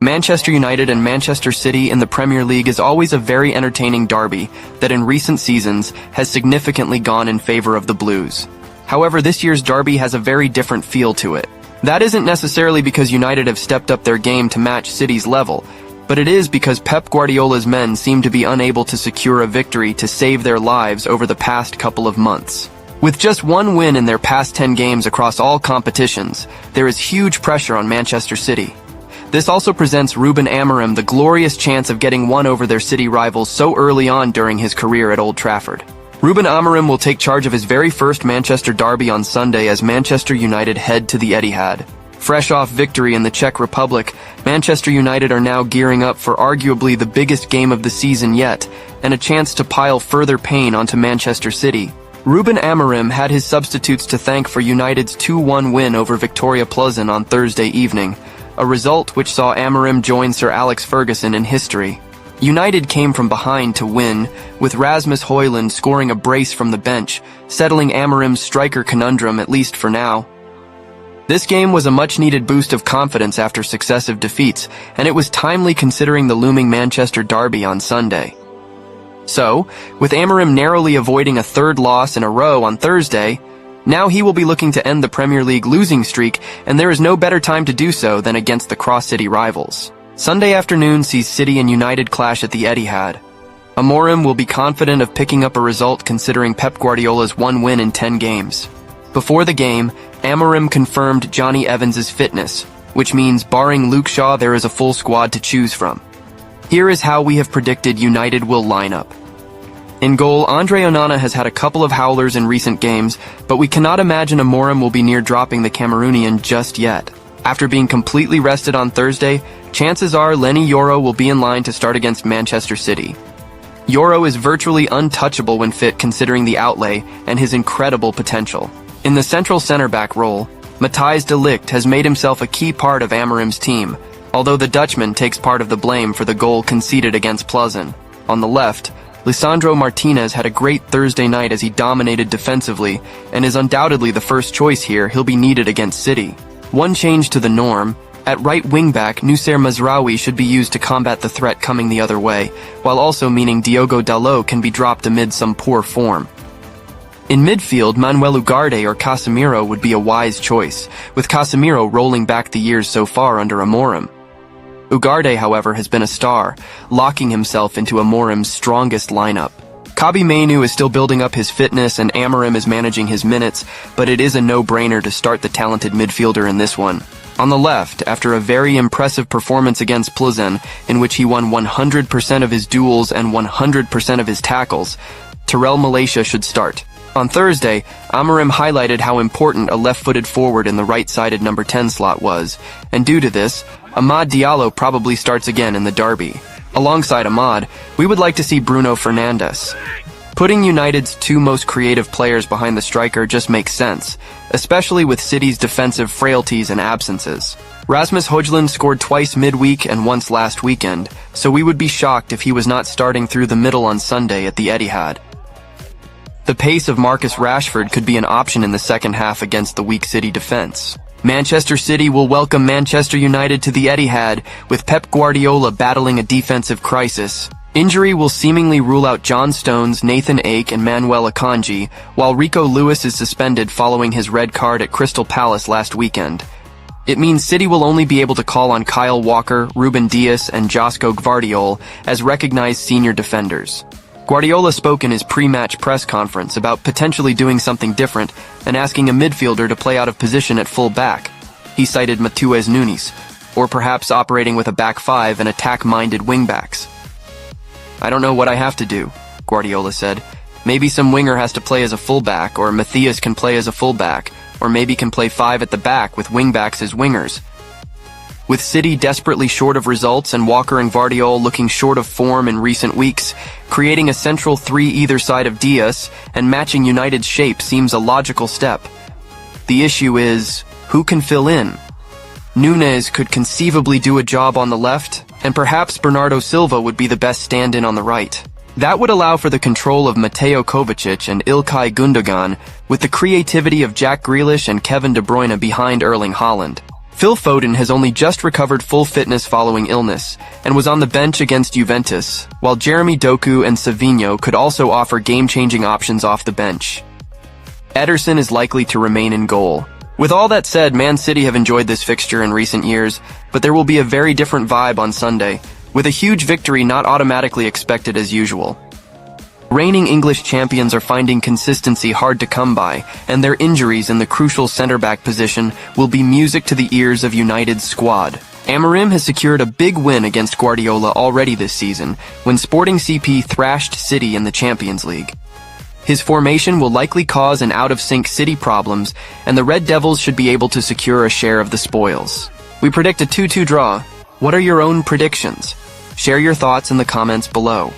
Manchester United and Manchester City in the Premier League is always a very entertaining derby that in recent seasons has significantly gone in favor of the Blues. However, this year's derby has a very different feel to it. That isn't necessarily because United have stepped up their game to match City's level, but it is because Pep Guardiola's men seem to be unable to secure a victory to save their lives over the past couple of months. With just one win in their past 10 games across all competitions, there is huge pressure on Manchester City. This also presents Ruben Amorim the glorious chance of getting one over their City rivals so early on during his career at Old Trafford. Ruben Amorim will take charge of his very first Manchester derby on Sunday as Manchester United head to the Etihad. Fresh off victory in the Czech Republic, Manchester United are now gearing up for arguably the biggest game of the season yet, and a chance to pile further pain onto Manchester City. Ruben Amorim had his substitutes to thank for United's 2-1 win over Victoria Plzen on Thursday evening, a result which saw Amorim join Sir Alex Ferguson in history. United came from behind to win, with Rasmus Hojlund scoring a brace from the bench, settling Amorim's striker conundrum at least for now. This game was a much-needed boost of confidence after successive defeats, and it was timely considering the looming Manchester derby on Sunday. So, with Amorim narrowly avoiding a third loss in a row on Thursday, now he will be looking to end the Premier League losing streak, and there is no better time to do so than against the cross-city rivals. Sunday afternoon sees City and United clash at the Etihad. Amorim will be confident of picking up a result considering Pep Guardiola's one win in 10 games. Before the game, Amorim confirmed Johnny Evans' fitness, which means barring Luke Shaw there is a full squad to choose from. Here is how we have predicted United will line up. In goal, Andre Onana has had a couple of howlers in recent games, but we cannot imagine Amorim will be near dropping the Cameroonian just yet. After being completely rested on Thursday, chances are Yoro will be in line to start against Manchester City. Yoro is virtually untouchable when fit considering the outlay and his incredible potential. In the central center-back role, Matthijs de Ligt has made himself a key part of Amorim's team, although the Dutchman takes part of the blame for the goal conceded against Plzen. On the left, Lisandro Martinez had a great Thursday night as he dominated defensively, and is undoubtedly the first choice here. He'll be needed against City. One change to the norm, at right wing-back, Noussair Mazraoui should be used to combat the threat coming the other way, while also meaning Diogo Dalot can be dropped amid some poor form. In midfield, Manuel Ugarte or Casemiro would be a wise choice, with Casemiro rolling back the years so far under Amorim. Ugarte, however, has been a star, locking himself into Amorim's strongest lineup. Mainoo is still building up his fitness and Amorim is managing his minutes, but it is a no-brainer to start the talented midfielder in this one. On the left, after a very impressive performance against Plzen, in which he won 100% of his duels and 100% of his tackles, Terrell Malaysia should start. On Thursday, Amorim highlighted how important a left-footed forward in the right-sided number 10 slot was, and due to this, Amad Diallo probably starts again in the derby. Alongside Amad, we would like to see Bruno Fernandes. Putting United's two most creative players behind the striker just makes sense, especially with City's defensive frailties and absences. Rasmus Hojlund scored twice midweek and once last weekend, so we would be shocked if he was not starting through the middle on Sunday at the Etihad. The pace of Marcus Rashford could be an option in the second half against the weak City defense. Manchester City will welcome Manchester United to the Etihad, with Pep Guardiola battling a defensive crisis. Injury will seemingly rule out John Stones, Nathan Ake, and Manuel Akanji, while Rico Lewis is suspended following his red card at Crystal Palace last weekend. It means City will only be able to call on Kyle Walker, Ruben Dias, and Josko Gvardiol as recognized senior defenders. Guardiola spoke in his pre-match press conference about potentially doing something different and asking a midfielder to play out of position at full back. He cited Matheus Nunes, or perhaps operating with a back five and attack-minded wingbacks. "I don't know what I have to do," Guardiola said. "Maybe some winger has to play as a fullback, or Matthias can play as a fullback, or maybe can play five at the back with wingbacks as wingers." With City desperately short of results and Walker and Gvardiol looking short of form in recent weeks, creating a central three either side of Dias and matching United's shape seems a logical step. The issue is, who can fill in? Nunes could conceivably do a job on the left, and perhaps Bernardo Silva would be the best stand-in on the right. That would allow for the control of Mateo Kovacic and Ilkay Gundogan, with the creativity of Jack Grealish and Kevin De Bruyne behind Erling Haaland. Phil Foden has only just recovered full fitness following illness, and was on the bench against Juventus, while Jeremy Doku and Savinho could also offer game-changing options off the bench. Ederson is likely to remain in goal. With all that said, Man City have enjoyed this fixture in recent years, but there will be a very different vibe on Sunday, with a huge victory not automatically expected as usual. Reigning English champions are finding consistency hard to come by, and their injuries in the crucial centre-back position will be music to the ears of United's squad. Amorim has secured a big win against Guardiola already this season, when Sporting CP thrashed City in the Champions League. His formation will likely cause an out-of-sync City problems, and the Red Devils should be able to secure a share of the spoils. We predict a 2-2 draw. What are your own predictions? Share your thoughts in the comments below.